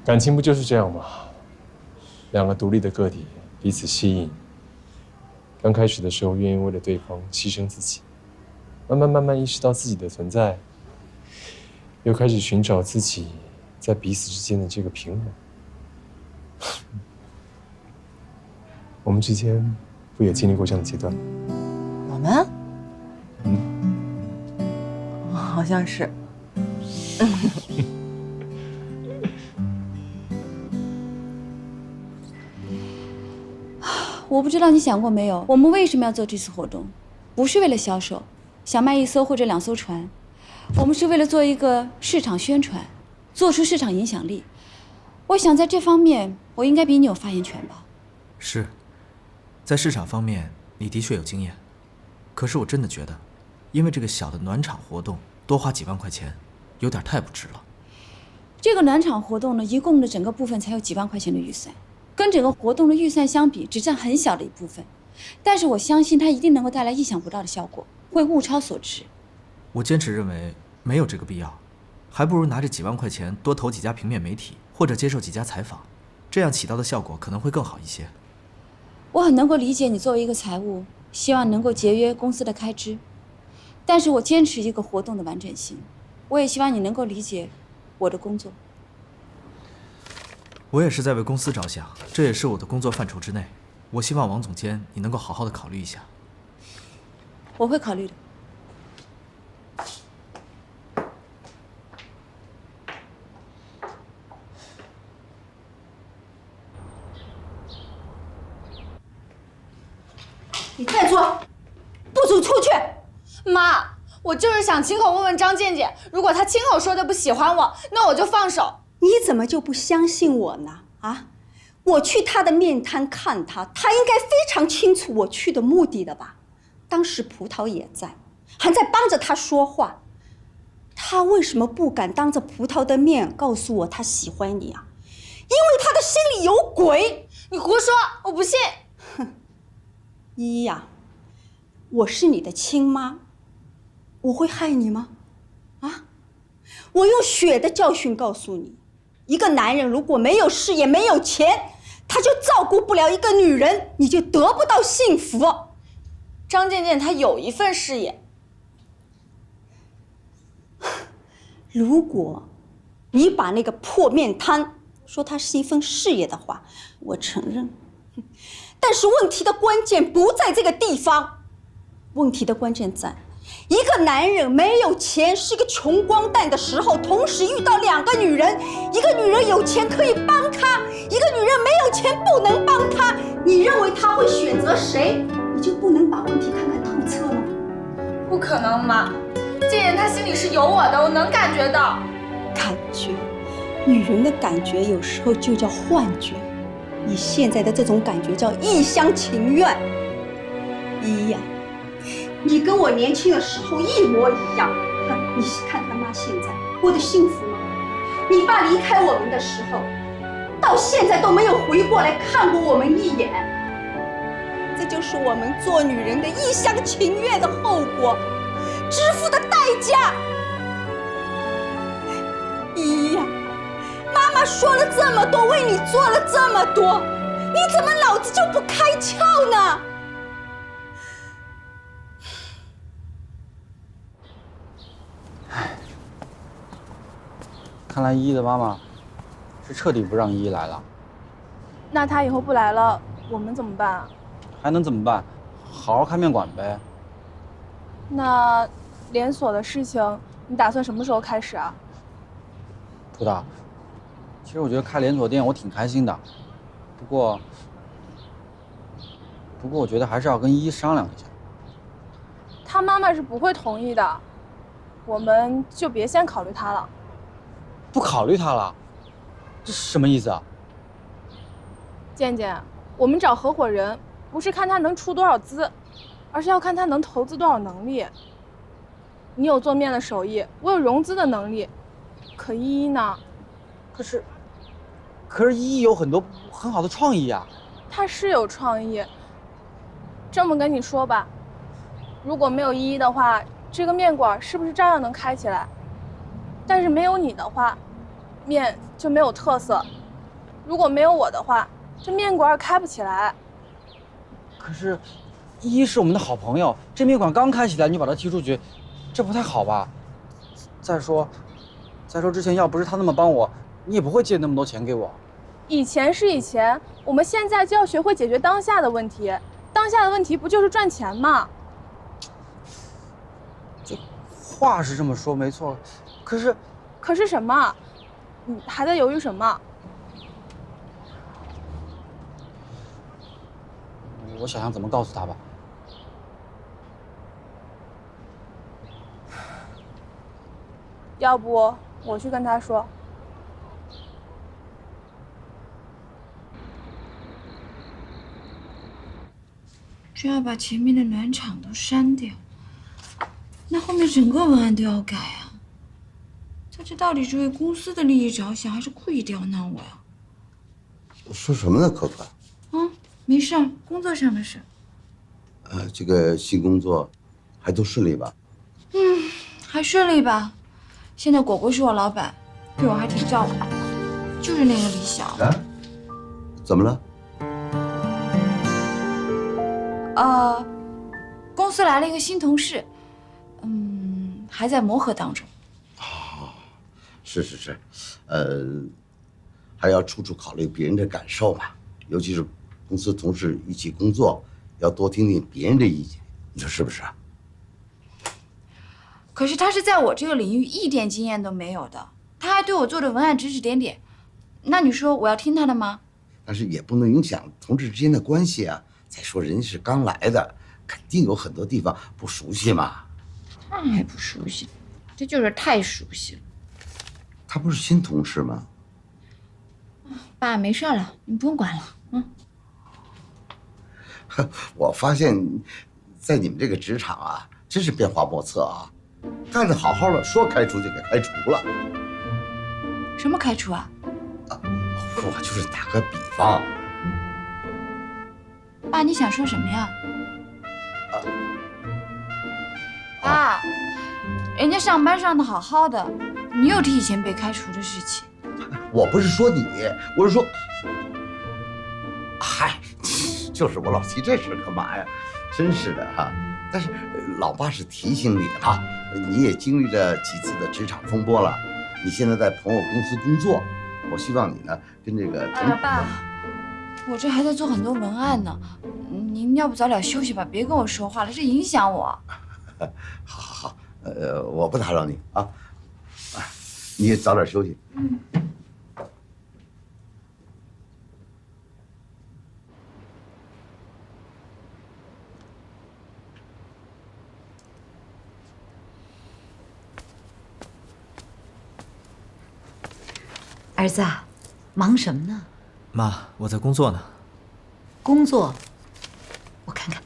感情不就是这样吗？两个独立的个体彼此吸引，刚开始的时候愿意为了对方牺牲自己，慢慢意识到自己的存在，又开始寻找自己在彼此之间的这个平衡。我们之间不也经历过这样的阶段吗？我们？好像是。我不知道你想过没有，我们为什么要做这次活动？不是为了销售，想卖1艘或者2艘船，我们是为了做一个市场宣传，做出市场影响力。我想在这方面，我应该比你有发言权吧？是，在市场方面，你的确有经验。可是我真的觉得，因为这个小的暖场活动，多花几万块钱，有点太不值了。这个暖场活动呢，一共的整个部分才有几万块钱的预算。跟整个活动的预算相比，只占很小的一部分，但是我相信它一定能够带来意想不到的效果，会物超所值。我坚持认为没有这个必要，还不如拿这几万块钱多投几家平面媒体，或者接受几家采访，这样起到的效果可能会更好一些。我很能够理解你作为一个财务，希望能够节约公司的开支，但是我坚持一个活动的完整性，我也希望你能够理解我的工作。我也是在为公司着想，这也是我的工作范畴之内。我希望王总监你能够好好的考虑一下。我会考虑的。你再说，不准出去！妈，我就是想亲口问问张健健，如果他亲口说的不喜欢我，那我就放手。你怎么就不相信我呢？啊，我去他的面摊看他，他应该非常清楚我去的目的的吧？当时葡萄也在，还在帮着他说话。他为什么不敢当着葡萄的面告诉我他喜欢你啊？因为他的心里有鬼。你胡说，我不信。哼，依依呀，我是你的亲妈，我会害你吗？啊，我用血的教训告诉你。一个男人如果没有事业没有钱，他就照顾不了一个女人，你就得不到幸福。张健健他有一份事业，如果你把那个破面摊说它是一份事业的话，我承认。但是问题的关键不在这个地方，问题的关键在一个男人没有钱，是个穷光蛋的时候，同时遇到2个女人，一个女人有钱可以帮他，一个女人没有钱不能帮他，你认为他会选择谁？你就不能把问题看看透彻吗？不可能，妈。健健他心里是有我的，我能感觉到。感觉，女人的感觉有时候就叫幻觉，你现在的这种感觉叫一厢情愿。依依呀，你跟我年轻的时候一模一样。你看他妈现在过得幸福吗？你爸离开我们的时候，到现在都没有回过来看过我们一眼。这就是我们做女人的一厢情愿的后果，支付的代价。依依呀，妈妈说了这么多，为你做了这么多，你怎么脑子就不开窍呢？看来依依的妈妈是彻底不让依依来了。那她以后不来了，我们怎么办啊？还能怎么办？好好开面馆呗。那连锁的事情，你打算什么时候开始啊？葡萄，其实我觉得开连锁店我挺开心的，不过我觉得还是要跟依依商量一下。她妈妈是不会同意的，我们就别先考虑她了。不考虑她了？这是什么意思啊？健健，我们找合伙人，不是看他能出多少资，而是要看他能投资多少能力。你有做面的手艺，我有融资的能力，可依依呢？可是依依有很多很好的创意啊。她是有创意。这么跟你说吧，如果没有依依的话，这个面馆是不是照样能开起来？但是没有你的话，面就没有特色。如果没有我的话，这面馆开不起来。可是，一是我们的好朋友，这面馆刚开起来，你把他踢出去，这不太好吧？再说之前要不是他那么帮我，你也不会借那么多钱给我。以前是以前，我们现在就要学会解决当下的问题。当下的问题不就是赚钱吗？这话是这么说没错，可是什么？你还在犹豫什么？我想想怎么告诉他吧。要不我去跟他说。这要把前面的暖场都删掉，那后面整个文案都要改啊！这到底是为公司的利益着想，还是故意刁难我呀？说什么呢，可可？没事儿，工作上的事。这个新工作还都顺利吧？还顺利吧？现在果果是我老板，对我还挺照顾的，就是那个李晓。啊？怎么了？公司来了一个新同事，还在磨合当中。是，还要处处考虑别人的感受嘛，尤其是公司同事一起工作，要多听听别人的意见，你说是不是啊？可是他是在我这个领域一点经验都没有的，他还对我做的文案指指点点，那你说我要听他的吗？但是也不能影响同事之间的关系啊。再说人家是刚来的，肯定有很多地方不熟悉嘛。他还不熟悉，这就是太熟悉了。他不是新同事吗？爸，没事了，你不用管了。我发现，在你们这个职场啊，真是变化莫测啊！干得好好的，说开除就给开除了。什么开除啊？我就是打个比方。爸，你想说什么呀？爸，人家上班上的好好的，你又提以前被开除的事情。我不是说你，我是说，嗨，就是我老提这事干嘛呀？真是的哈。但是老爸是提醒你哈，你也经历了几次的职场风波了，你现在在朋友公司工作，我希望你呢跟这个爸，我这还在做很多文案呢，您要不早点休息吧，别跟我说话了，这影响我。好，我不打扰你啊，你也早点休息。儿子啊，忙什么呢？妈，我在工作呢。工作，我看看。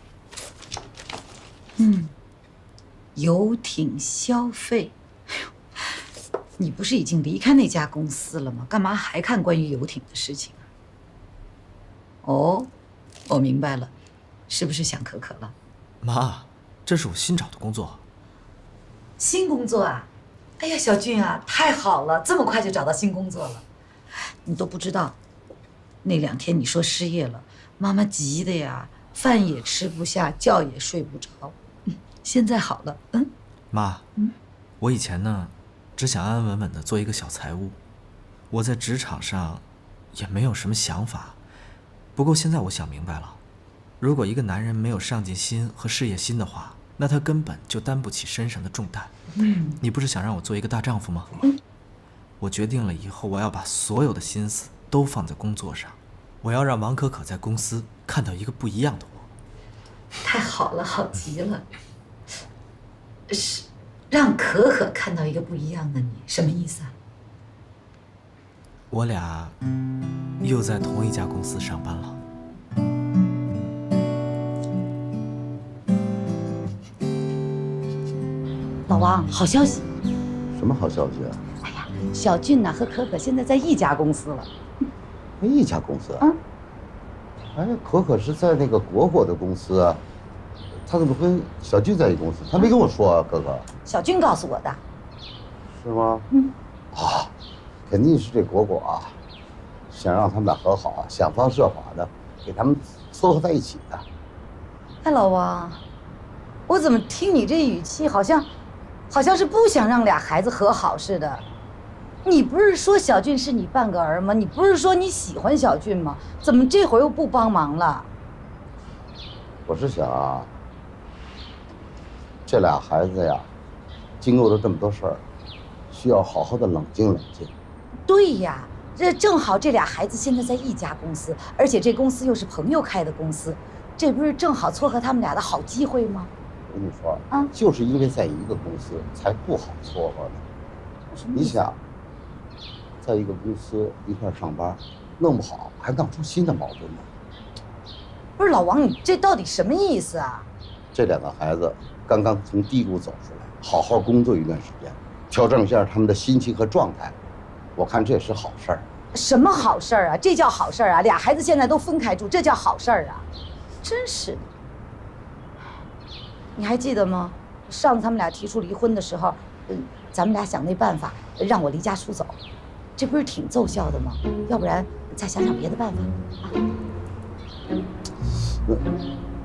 游艇消费。你不是已经离开那家公司了吗？干嘛还看关于游艇的事情啊？哦，我明白了，是不是想可可了？妈，这是我新找的工作。新工作啊？哎呀，小俊啊，太好了，这么快就找到新工作了。你都不知道，那2天你说失业了，妈妈急的呀，饭也吃不下，觉也睡不着。现在好了，妈，我以前呢，只想安安稳稳的做一个小财务，我在职场上也没有什么想法。不过现在我想明白了，如果一个男人没有上进心和事业心的话，那他根本就担不起身上的重担。你不是想让我做一个大丈夫吗？我决定了，以后我要把所有的心思都放在工作上，我要让王可可在公司看到一个不一样的我。太好了，好极了。是让可可看到一个不一样的你，什么意思啊？我俩又在同一家公司上班了。老王，好消息！什么好消息啊？哎呀，小俊呐和可可现在在一家公司了。一家公司啊？哎，可可是在那个果果的公司啊，他怎么跟小俊在一公司？他没跟我说啊，可可。小俊告诉我的。是吗？肯定是这果果啊，想让他们俩和好啊，想方设法的给他们撮合在一起的。哎，老王，我怎么听你这语气，好像是不想让俩孩子和好似的。你不是说小俊是你半个儿吗？你不是说你喜欢小俊吗？怎么这会儿又不帮忙了？我是想啊，这俩孩子呀，经过了这么多事儿，需要好好的冷静冷静。对呀，这正好这俩孩子现在在一家公司，而且这公司又是朋友开的公司，这不是正好撮合他们俩的好机会吗？我跟你说啊，就是因为在一个公司才不好撮合呢。你想，在一个公司一块上班，弄不好还闹出新的矛盾呢。不是老王，你这到底什么意思啊？这两个孩子刚刚从低谷走出来，好好工作一段时间，调整一下他们的心情和状态，我看这也是好事儿。什么好事儿啊？这叫好事儿啊？俩孩子现在都分开住，这叫好事儿啊？真是的。你还记得吗？上次他们俩提出离婚的时候，咱们俩想那办法让我离家出走，这不是挺奏效的吗？要不然再想想别的办法啊。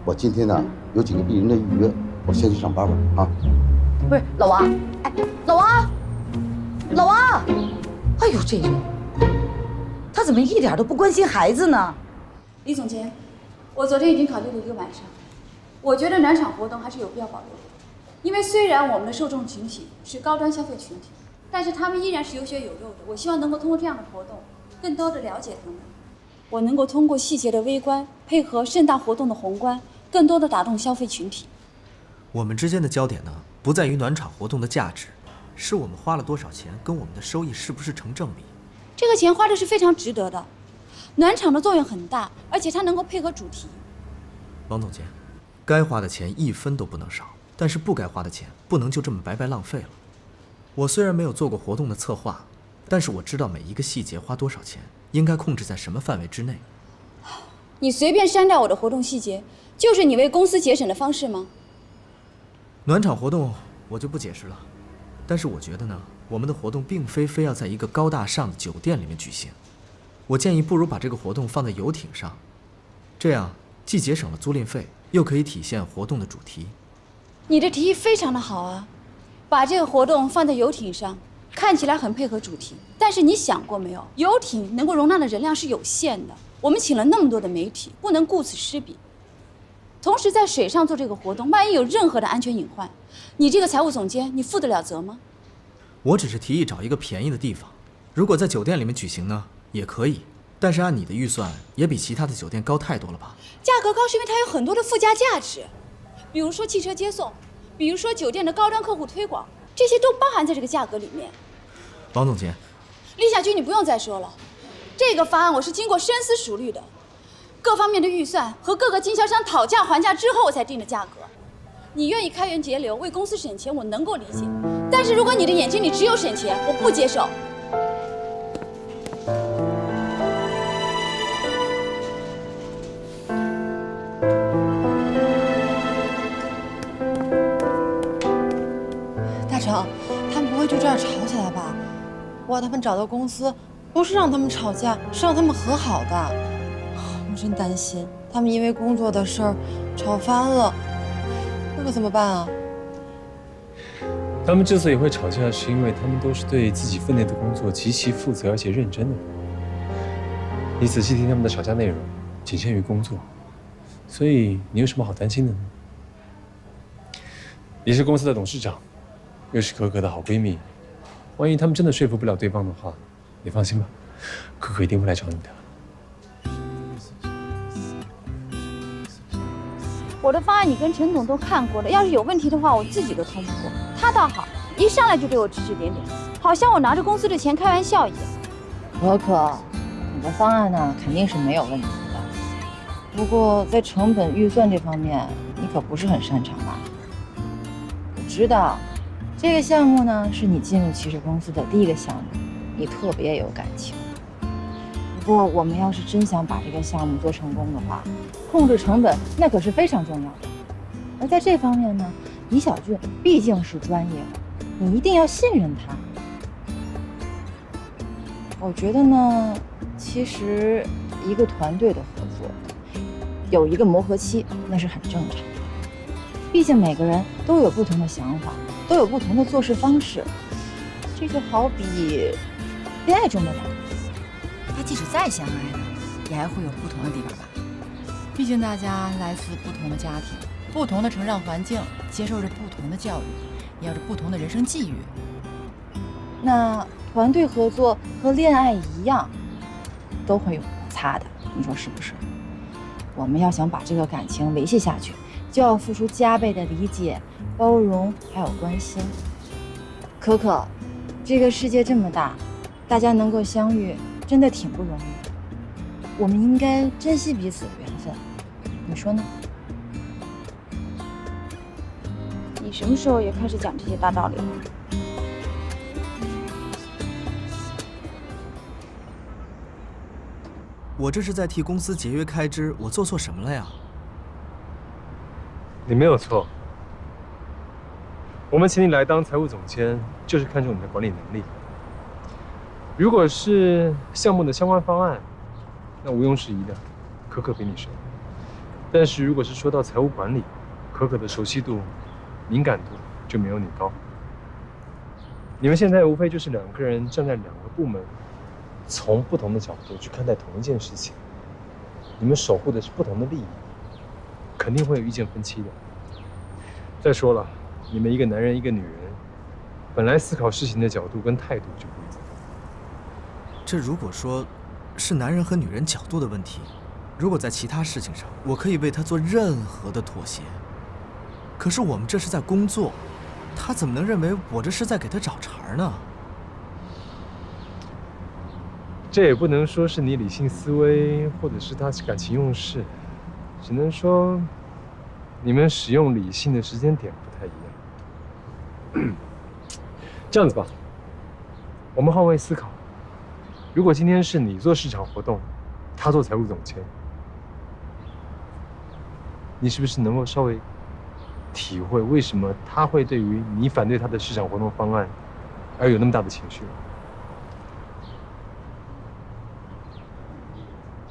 我今天呢有几个病人的预约，我先去上班吧啊。不是老王，哎，老王，老王，哎呦这人，他怎么一点都不关心孩子呢？李总监，我昨天已经考虑了一个晚上，我觉得暖场活动还是有必要保留的。因为虽然我们的受众群体是高端消费群体，但是他们依然是有血有肉的。我希望能够通过这样的活动，更多的了解他们。我能够通过细节的微观，配合盛大活动的宏观，更多的打动消费群体。我们之间的焦点呢，不在于暖场活动的价值，是我们花了多少钱，跟我们的收益是不是成正比。这个钱花的是非常值得的，暖场的作用很大，而且它能够配合主题。王总监，该花的钱1分都不能少，但是不该花的钱不能就这么白白浪费了。我虽然没有做过活动的策划，但是我知道每一个细节花多少钱，应该控制在什么范围之内。你随便删掉我的活动细节，就是你为公司节省的方式吗？暖场活动我就不解释了，但是我觉得呢，我们的活动并非要在一个高大上的酒店里面举行。我建议不如把这个活动放在游艇上，这样既节省了租赁费，又可以体现活动的主题。你的提议非常的好啊，把这个活动放在游艇上，看起来很配合主题。但是你想过没有，游艇能够容纳的人量是有限的，我们请了那么多的媒体，不能顾此失彼。同时在水上做这个活动，万一有任何的安全隐患，你这个财务总监，你负得了责吗？我只是提议找一个便宜的地方，如果在酒店里面举行呢，也可以。但是按你的预算，也比其他的酒店高太多了吧？价格高是因为它有很多的附加价值，比如说汽车接送，比如说酒店的高端客户推广，这些都包含在这个价格里面。王总监，李小军，你不用再说了，这个方案我是经过深思熟虑的，各方面的预算和各个经销商讨价还价之后我才定的价格。你愿意开源节流，为公司省钱，我能够理解。但是如果你的眼睛里只有省钱，我不接受。大成，他们不会就这样吵起来吧？我让他们找到公司，不是让他们吵架，是让他们和好的。我真担心他们因为工作的事儿吵翻了，那可怎么办啊？他们之所以会吵架，是因为他们都是对自己分内的工作极其负责而且认真的人。你仔细听他们的吵架内容，仅限于工作，所以你有什么好担心的呢？你是公司的董事长，又是可可的好闺蜜，万一他们真的说服不了对方的话，你放心吧，可可一定会来找你的。我的方案你跟陈总都看过了，要是有问题的话，我自己都通不过。他倒好，一上来就对我指指点点，好像我拿着公司的钱开玩笑一样。可可，你的方案呢肯定是没有问题的，不过在成本预算这方面，你可不是很擅长吧？我知道，这个项目呢是你进入骑士公司的第一个项目，你特别有感情。不过我们要是真想把这个项目做成功的话，控制成本那可是非常重要的。而在这方面呢，李小俊毕竟是专业的，你一定要信任他。我觉得呢，其实一个团队的合作有一个磨合期，那是很正常的。毕竟每个人都有不同的想法，都有不同的做事方式。这就好比恋爱中的两个人，他即使再相爱呢，也还会有不同的地方吧。毕竟大家来自不同的家庭，不同的成长环境，接受着不同的教育，也有着不同的人生际遇。那团队合作和恋爱一样，都会有摩擦的，你说是不是？我们要想把这个感情维系下去，就要付出加倍的理解、包容还有关心。可可，这个世界这么大，大家能够相遇，真的挺不容易的。我们应该珍惜彼此的缘分，你说呢？你什么时候也开始讲这些大道理了？我这是在替公司节约开支，我做错什么了呀？你没有错。我们请你来当财务总监，就是看重你的管理能力。如果是项目的相关方案，那毋庸置疑的，可可比你熟。但是如果是说到财务管理，可可的熟悉度、敏感度就没有你高。你们现在无非就是两个人站在两个部门，从不同的角度去看待同一件事情，你们守护的是不同的利益，肯定会有意见分歧的。再说了，你们一个男人一个女人，本来思考事情的角度跟态度就不一样。这如果说是男人和女人角度的问题，如果在其他事情上，我可以为他做任何的妥协。可是我们这是在工作，他怎么能认为我这是在给他找茬呢？这也不能说是你理性思维，或者是他感情用事，只能说你们使用理性的时间点不太一样。这样子吧，我们换位思考，如果今天是你做市场活动，他做财务总监，你是不是能够稍微体会为什么他会对于你反对他的市场活动方案而有那么大的情绪？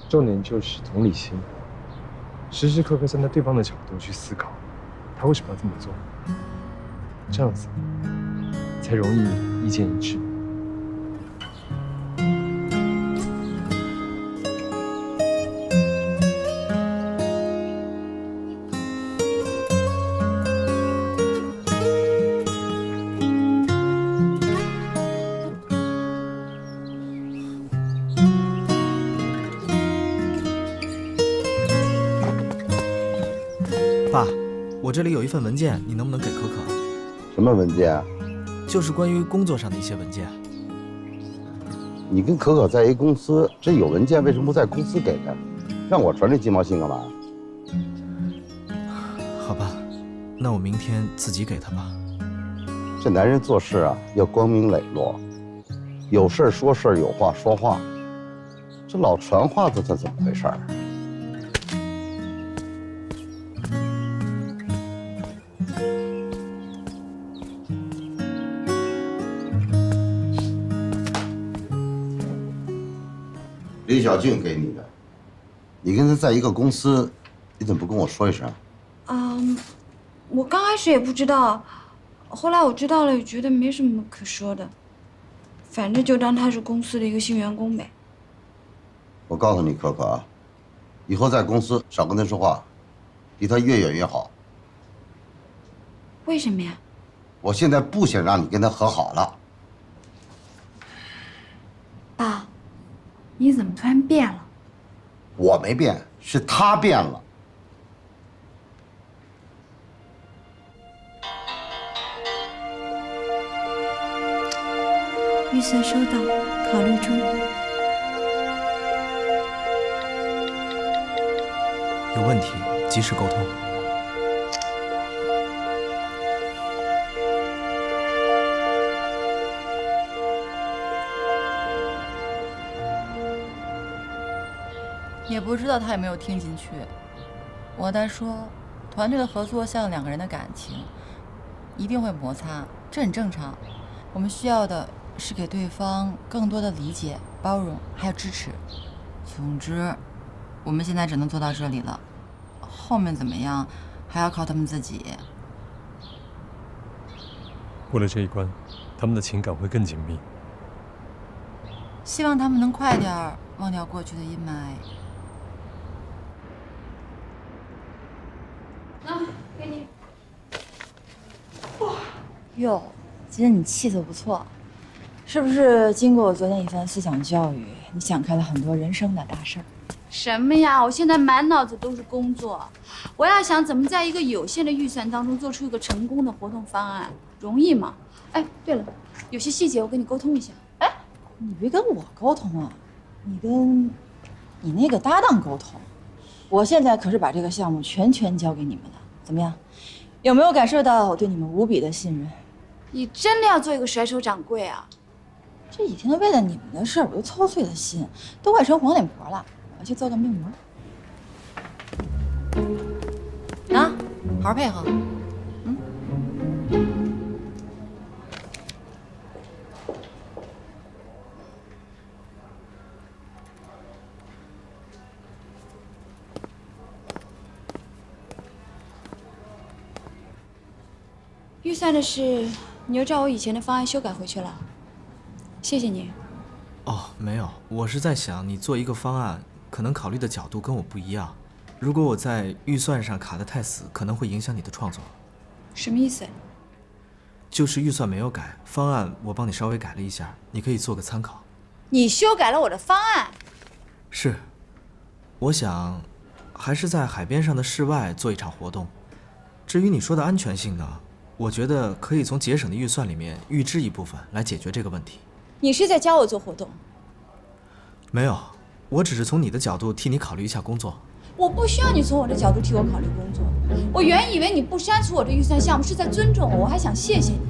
重点就是同理心，时时刻刻站在对方的角度去思考，他为什么要这么做，这样子才容易意见一致。爸，我这里有一份文件，你能不能给可可？什么文件啊？就是关于工作上的一些文件。你跟可可在一公司，这有文件为什么不在公司给呢？让我传这鸡毛信干嘛？好吧，那我明天自己给他吧。这男人做事啊，要光明磊落，有事说事，有话说话。这老传话这怎么回事儿？李小静给你的，你跟他在一个公司，你怎么不跟我说一声？我刚开始也不知道，后来我知道了，也觉得没什么可说的，反正就当他是公司的一个新员工呗。我告诉你，可可啊，以后在公司少跟他说话，离他越远越好。为什么呀？我现在不想让你跟他和好了。爸，你怎么突然变了？我没变，是他变了。预算收到，考虑中。有问题及时沟通。也不知道他有没有听进去。我在说，团队的合作像两个人的感情，一定会摩擦，这很正常。我们需要的是给对方更多的理解、包容还有支持。总之，我们现在只能做到这里了，后面怎么样还要靠他们自己。过了这一关，他们的情感会更紧密。希望他们能快点忘掉过去的阴霾。给你。哟，今天你气色不错，是不是经过我昨天一番思想教育，你想开了很多人生的大事儿？什么呀！我现在满脑子都是工作，我要想怎么在一个有限的预算当中做出一个成功的活动方案，容易吗？哎，对了，有些细节我跟你沟通一下。哎，你别跟我沟通啊，你跟你那个搭档沟通。我现在可是把这个项目全交给你们了，怎么样？有没有感受到我对你们无比的信任？你真的要做一个甩手掌柜啊？这几天为了你们的事儿，我都操碎了心，都快成黄脸婆了。我要去做个面膜。啊，好好配合。预算的事，你又照我以前的方案修改回去了，谢谢你。哦，没有，我是在想，你做一个方案，可能考虑的角度跟我不一样。如果我在预算上卡得太死，可能会影响你的创作。什么意思？就是预算没有改，方案我帮你稍微改了一下，你可以做个参考。你修改了我的方案？是，我想，还是在海边上的室外做一场活动。至于你说的安全性呢，我觉得可以从节省的预算里面预支一部分来解决这个问题。你是在教我做活动？没有，我只是从你的角度替你考虑一下工作。我不需要你从我的角度替我考虑工作。我原以为你不删除我的预算项目是在尊重我，我还想谢谢你。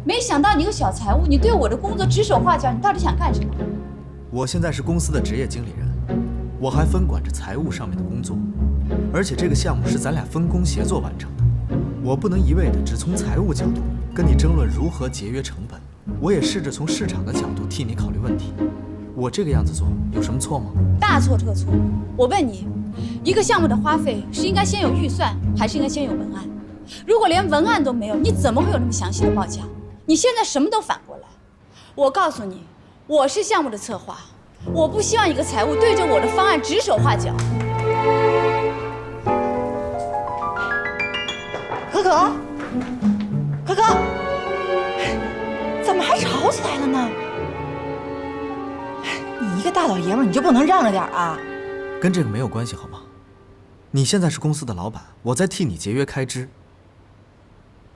没想到你个小财务，你对我的工作指手画脚，你到底想干什么？我现在是公司的职业经理人，我还分管着财务上面的工作，而且这个项目是咱俩分工协作完成的。我不能一味的只从财务角度跟你争论如何节约成本，我也试着从市场的角度替你考虑问题。我这个样子做有什么错吗？大错特错！我问你，一个项目的花费是应该先有预算，还是应该先有文案？如果连文案都没有，你怎么会有那么详细的报价？你现在什么都反过来。我告诉你，我是项目的策划，我不希望一个财务对着我的方案指手画脚。可可，可可，怎么还吵起来了呢？你一个大老爷们儿，你就不能让着点啊？跟这个没有关系好吗？你现在是公司的老板，我在替你节约开支。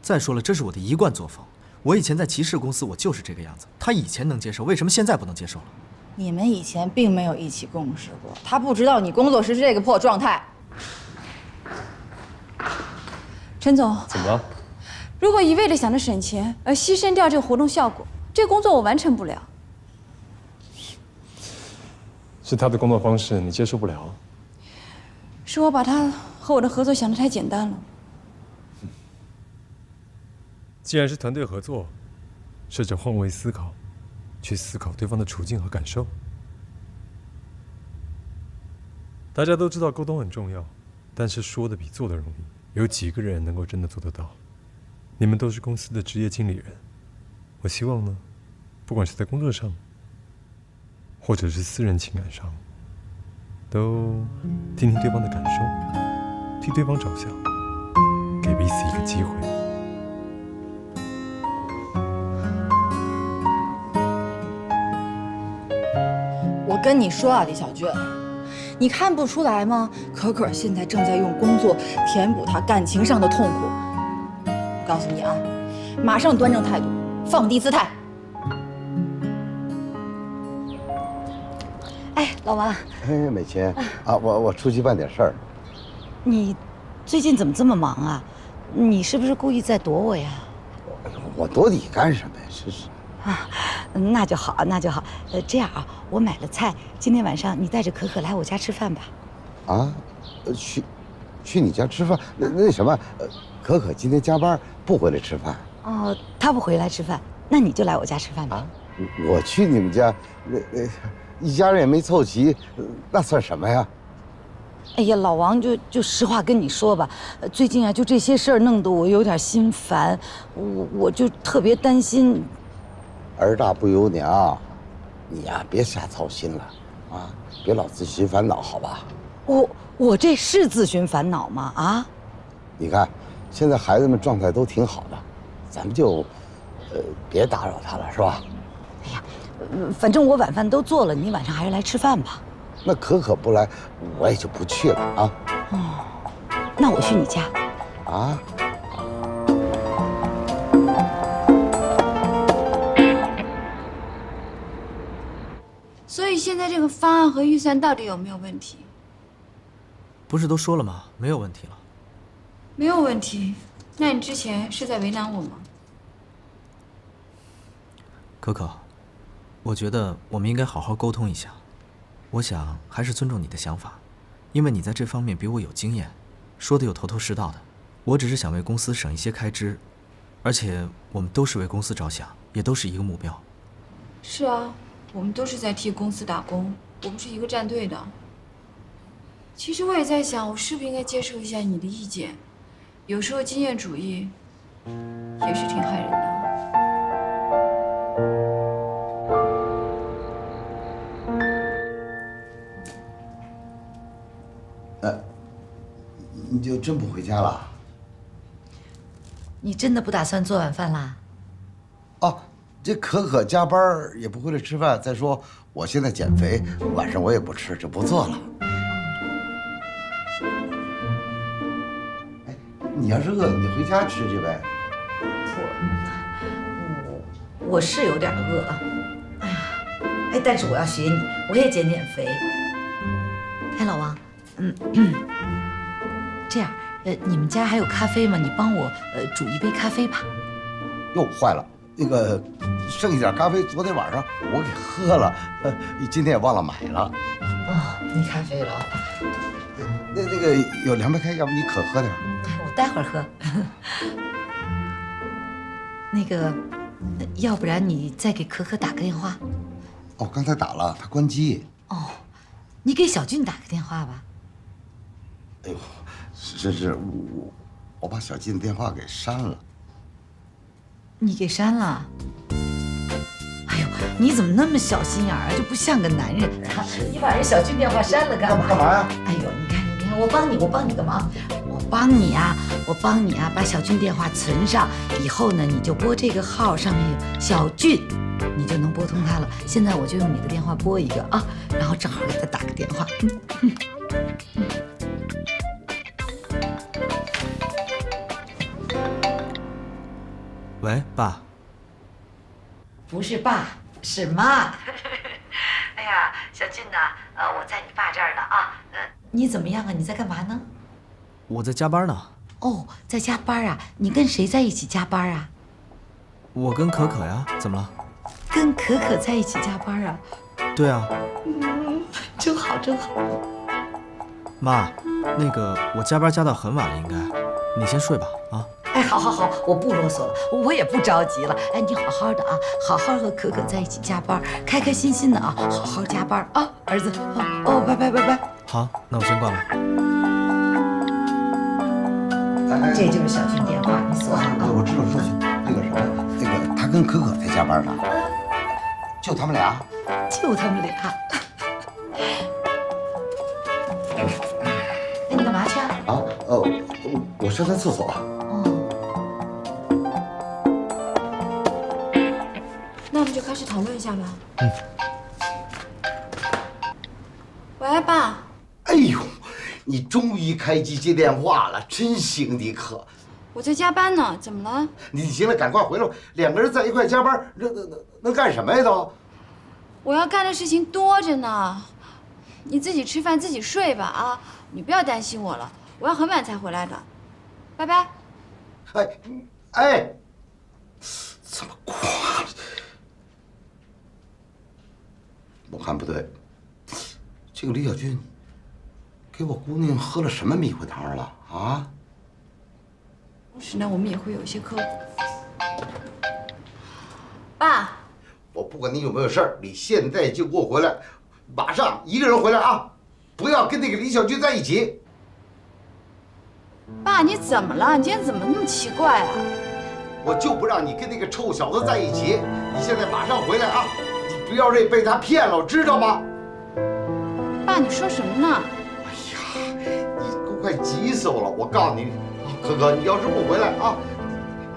再说了，这是我的一贯作风。我以前在骑士公司，我就是这个样子。他以前能接受，为什么现在不能接受了？你们以前并没有一起共事过，他不知道你工作时是这个破状态。陈总，怎么了？如果一味的想着省钱而牺牲掉这个活动效果，这个工作我完成不了。是他的工作方式你接受不了？是我把他和我的合作想得太简单了。既然是团队合作，试着换位思考，去思考对方的处境和感受。大家都知道沟通很重要，但是说的比做的容易。有几个人能够真的做得到？你们都是公司的职业经理人，我希望呢，不管是在工作上，或者是私人情感上，都听听对方的感受，替对方着想，给彼此一个机会。我跟你说啊，李小军，你看不出来吗？可可现在正在用工作填补她感情上的痛苦。我告诉你啊，马上端正态度，放低姿态。哎，老王，哎，美琴啊，我出去办点事儿。你最近怎么这么忙啊？你是不是故意在躲我呀？我躲你干什么呀？真是。啊，那就好，那就好。这样啊，我买了菜，今天晚上你带着可可来我家吃饭吧。啊，去你家吃饭？那什么，可可今天加班不回来吃饭。哦，她不回来吃饭，那你就来我家吃饭吧。我去你们家，一家人也没凑齐，那算什么呀？哎呀，老王，就实话跟你说吧，最近啊，就这些事儿弄得我有点心烦，我就特别担心。儿大不由娘，你呀别瞎操心了，啊，别老自寻烦恼，好吧？我这是自寻烦恼吗？啊？你看，现在孩子们状态都挺好的，咱们就，别打扰他了，是吧？哎呀，反正我晚饭都做了，你晚上还是来吃饭吧。那可不来，我也就不去了啊。哦，那我去你家。啊？所以现在这个方案和预算到底有没有问题？不是都说了吗？没有问题了。没有问题。那你之前是在为难我吗？可可，我觉得我们应该好好沟通一下。我想还是尊重你的想法，因为你在这方面比我有经验，说的又头头是道的。我只是想为公司省一些开支，而且我们都是为公司着想，也都是一个目标。是啊，我们都是在替公司打工，我们是一个战队的。其实我也在想，我是不是应该接受一下你的意见？有时候经验主义也是挺害人的。你就真不回家了？你真的不打算做晚饭啦？哦，这可加班也不回来吃饭。再说我现在减肥，晚上我也不吃，就不做了。哎，你要是饿，你回家吃去呗。我是有点饿。哎呀，哎，但是我要学你，我也减肥。哎，老王，这样，你们家还有咖啡吗？你帮我煮一杯咖啡吧。哟，坏了，那个剩一点咖啡，昨天晚上我给喝了，今天也忘了买了。哦，没咖啡了。那个有凉白开，要不你可喝点？我待会儿喝。那个，要不然你再给可可打个电话。哦，刚才打了，他关机。哦，你给小俊打个电话吧。哎呦，是我把小静的电话给删了。你给删了？哎呦，你怎么那么小心眼儿啊？就不像个男人啊！你把人小俊电话删了干嘛？干嘛呀？哎呦，你看，我帮你个忙，我帮你啊，把小俊电话存上，以后呢，你就拨这个号，上面有小俊，你就能拨通他了。现在我就用你的电话拨一个啊，然后正好给他打个电话。喂，爸。不是爸，是妈。哎呀，小俊呐，我在你爸这儿呢啊。你怎么样啊？你在干嘛呢？我在加班呢。哦，在加班啊？你跟谁在一起加班啊？我跟可可呀，怎么了？跟可可在一起加班啊？对啊。真好，真好。妈，那个我加班加到很晚了，应该，你先睡吧啊。哎，好，我不啰嗦了，我也不着急了。哎，你好好的啊，好好和可可在一起加班，开开心心的啊，好好加班啊，儿子。哦，拜。好，那我先挂了。这就是小俊电话，你锁好啊。我知道，那个什么，那个他跟可可在加班呢，就他们俩。哎，你干嘛去啊？啊，我上趟厕所。那我们就开始讨论一下吧。喂，爸。哎呦，你终于开机接电话了，真行你可。我在加班呢，怎么了？你行了，赶快回来，两个人在一块加班，能干什么呀都？我要干的事情多着呢，你自己吃饭自己睡吧啊！你不要担心我了，我要很晚才回来的，拜拜。哎，怎么挂了？我看不对，这个李小军给我姑娘喝了什么迷糊汤了啊？同时呢，我们也会有一些客户。爸，我不管你有没有事儿，你现在就给我回来，马上一个人回来啊！不要跟那个李小军在一起。爸，你怎么了？你今天怎么那么奇怪啊？我就不让你跟那个臭小子在一起，你现在马上回来啊！你不要被他骗了，知道吗？爸，你说什么呢？哎呀，你都快急死我了！我告诉你，可可，你要是不回来啊，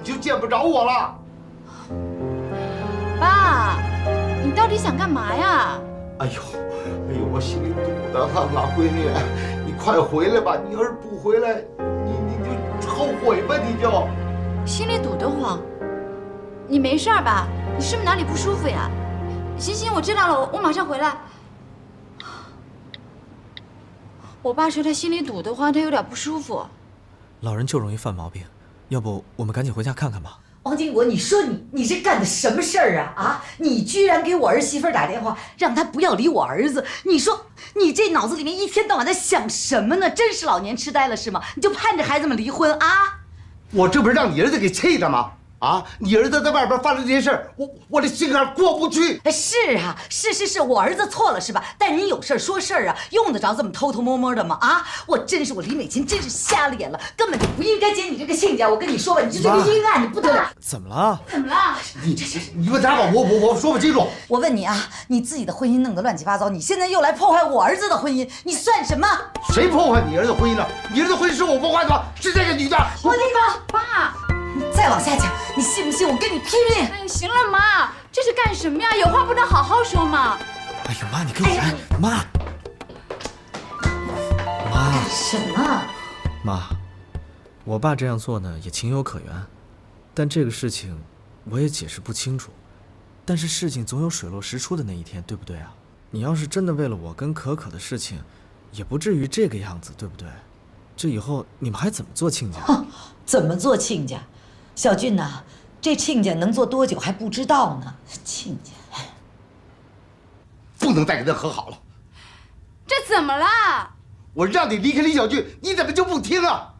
你就见不着我了。爸，你到底想干嘛呀？哎呦，我心里堵得慌啊，闺女，你快回来吧！你要是不回来，你就后悔吧，你就。心里堵得慌。你没事吧？你是不是哪里不舒服呀？行行，我知道了，我马上回来。我爸说他心里堵得慌，他有点不舒服。老人就容易犯毛病，要不我们赶紧回家看看吧。王金国，你说你这干的什么事儿啊？啊，你居然给我儿媳妇打电话，让她不要理我儿子。你说你这脑子里面一天到晚在想什么呢？真是老年痴呆了是吗？你就盼着孩子们离婚啊？我这不是让你儿子给气的吗？啊，你儿子在外边犯了这些事儿，我这心坎过不去。是啊，是，我儿子错了是吧？但你有事儿说事儿啊，用得着这么偷偷摸摸的吗？啊，我李美琴真是瞎了眼了，根本就不应该接你这个亲家。我跟你说吧，你就这个阴暗，你不得了。怎么了？怎么了？你问他吧，我说不清楚。我问你啊，你自己的婚姻弄得乱七八糟，你现在又来破坏我儿子的婚姻，你算什么？谁破坏你儿子婚姻了？你儿子婚姻是我破坏的吗？是这个女的。王金国，爸。你再往下讲，你信不信我跟你拼命？哎，行了，妈，这是干什么呀？有话不能好好说吗？哎呀妈，你给我来，妈，什么？妈，我爸这样做呢也情有可原，但这个事情我也解释不清楚。但是事情总有水落石出的那一天，对不对啊？你要是真的为了我跟可可的事情，也不至于这个样子，对不对？这以后你们还怎么做亲家？怎么做亲家？小俊呐，这亲家能做多久还不知道呢。亲家，不能再跟他和好了。这怎么了？我让你离开李小俊，你怎么就不听啊？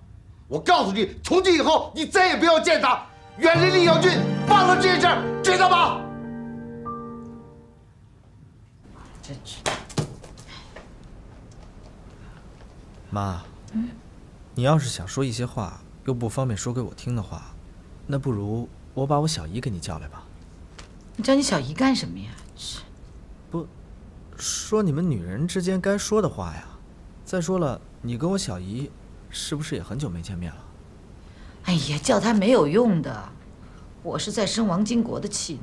我告诉你，从今以后你再也不要见他，远离李小俊，忘了这件事儿，知道吗？真是。妈，你要是想说一些话，又不方便说给我听的话，那不如我把我小姨给你叫来吧。你叫你小姨干什么呀？不，说你们女人之间该说的话呀。再说了，你跟我小姨是不是也很久没见面了？哎呀，叫她没有用的，我是在生王金国的气呢。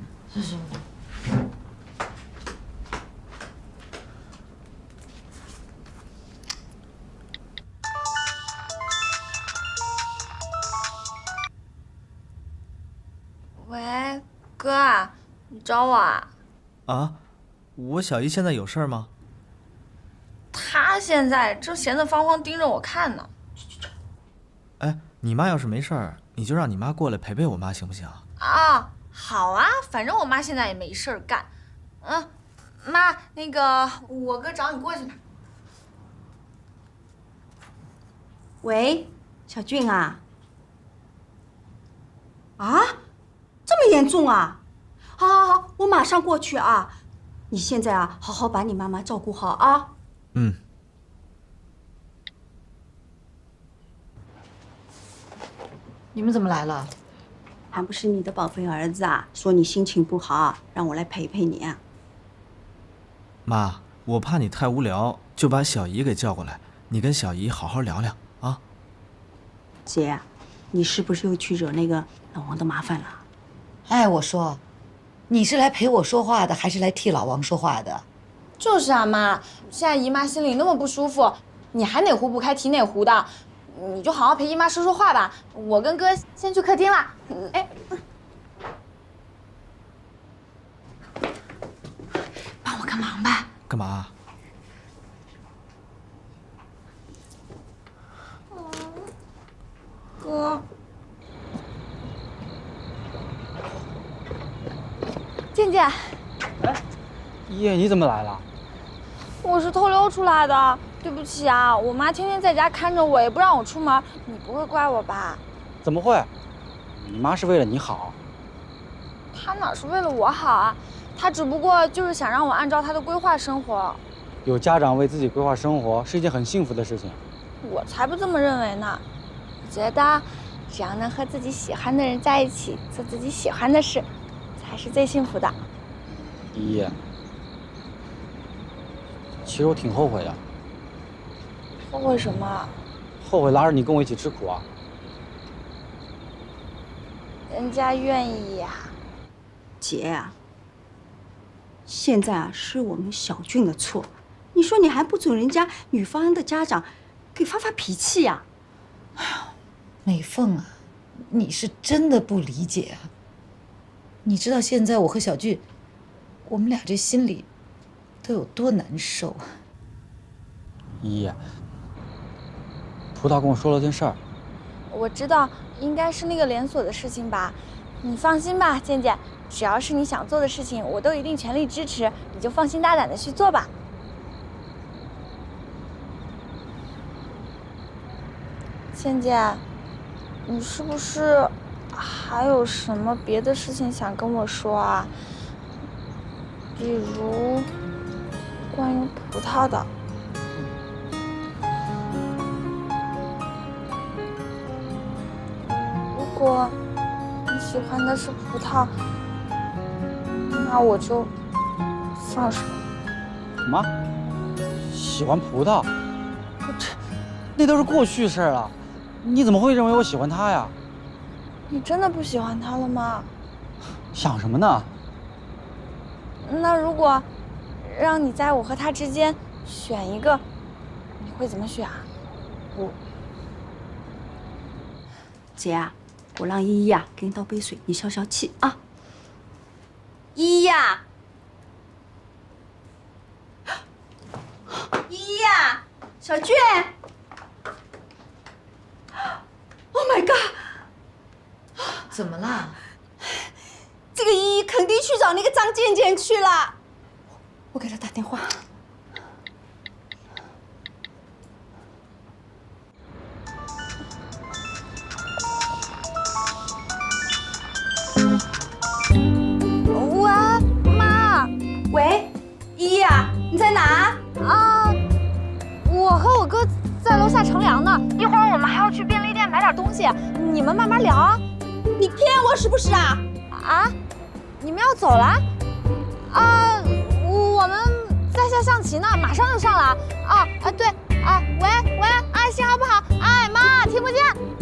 喂，哥啊，你找我啊？啊，我小姨现在有事儿吗？她现在正闲得慌慌盯着我看呢。哎，你妈要是没事儿，你就让你妈过来陪陪我妈，行不行？啊，好啊，反正我妈现在也没事儿干。妈，那个我哥找你过去呢。喂，小俊啊。啊，这么严重啊？好，我马上过去啊。你现在啊，好好把你妈妈照顾好啊。嗯。你们怎么来了？还不是你的宝贝儿子啊，说你心情不好，让我来陪陪你啊。妈，我怕你太无聊，就把小姨给叫过来，你跟小姨好好聊聊啊。姐，你是不是又去惹那个老王的麻烦了？哎，我说，你是来陪我说话的，还是来替老王说话的？就是啊，妈，现在姨妈心里那么不舒服，你还哪壶不开提哪壶的，你就好好陪姨妈说说话吧。我跟哥先去客厅了。哎，帮我个忙吧。干嘛？哥，健健，哎，叶，你怎么来了？我是偷溜出来的，对不起啊，我妈天天在家看着我，也不让我出门，你不会怪我吧？怎么会？你妈是为了你好。她哪是为了我好啊？他只不过就是想让我按照他的规划生活。有家长为自己规划生活是一件很幸福的事情。我才不这么认为呢，我觉得只要能和自己喜欢的人在一起，做自己喜欢的事，才是最幸福的。依依，其实我挺后悔的。后悔什么？后悔拉着你跟我一起吃苦啊。人家愿意呀。姐啊，现在啊是我们小俊的错，你说你还不准人家女方的家长给发脾气呀？美凤啊，你是真的不理解啊！你知道现在我和小俊，我们俩这心里都有多难受啊！依依，葡萄跟我说了件事儿。我知道，应该是那个连锁的事情吧。你放心吧，健健，只要是你想做的事情，我都一定全力支持，你就放心大胆的去做吧。倩倩，你是不是还有什么别的事情想跟我说啊？比如关于葡萄的。如果你喜欢的是葡萄，那我就放手。什么？喜欢葡萄？那都是过去式了。你怎么会认为我喜欢他呀？你真的不喜欢他了吗？想什么呢？那如果让你在我和他之间选一个，你会怎么选啊？姐啊，我让依依啊给你倒杯水，你消消气啊。依依呀，依依呀，小俊 ，Oh my god！ 怎么啦？这个依依肯定去找那个张健健去了，我给他打电话。喂，妈。喂，依依啊，你在哪？啊，我和我哥在楼下乘凉呢，一会儿我们还要去便利店买点东西，你们慢慢聊啊。你骗我是不是啊？啊，你们要走了？啊，我们在下象棋呢，马上就上了。啊，对，啊，喂，信号不好，哎妈，听不见。